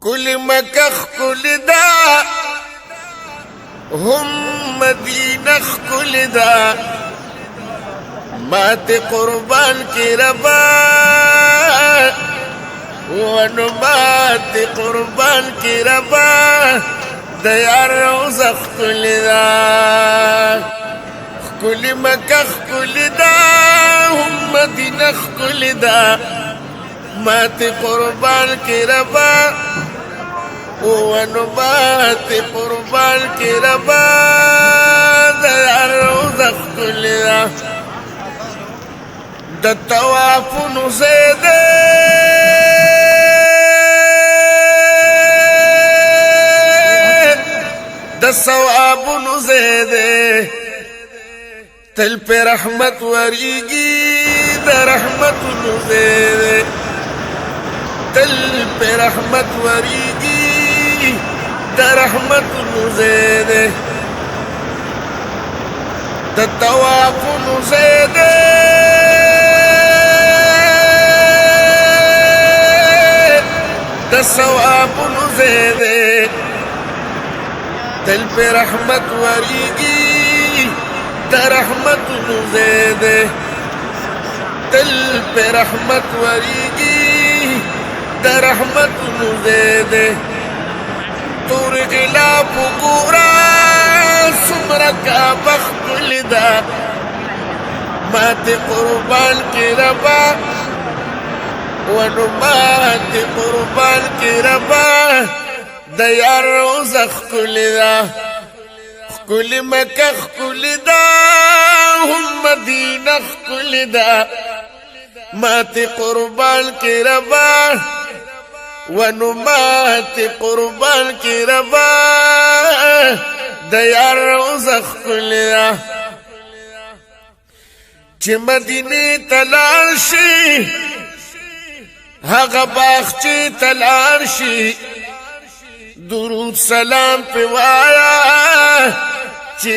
كل مكخ كل دا هم مدینه كل دا مات قربان کی ربا ونمات قربان کی ربا دیار روزخ كل دا كل مكخ كل دا هم مدینه كل دا مات قربان کی ربا ونبات قربان کی ربا دیار روزخ كل دا د طواف نزیده د ثواب نزیده تل پہ رحمت وریگی د رحمت نزیده تل پہ رحمت وریگی د رحمت نزیده د طواف نزیده د ثواب نزیده تل پہ رحمت وریگی د رحمت نزیده تل پہ رحمت وریگی د رحمت نزیده تور غلاف گورا سمرا کا بخت لدا مات قربان کی ربا ونمات قربان کی ربا دیار روزخ كل دا كل مكخ كل دا هم مدینه كل دا مات قربان کی ربا ونمات قربان کی ربا دیار روزخ كل دا چه مدینه تلاشی هغه باغچې تلار شي درود سلام په وایا چې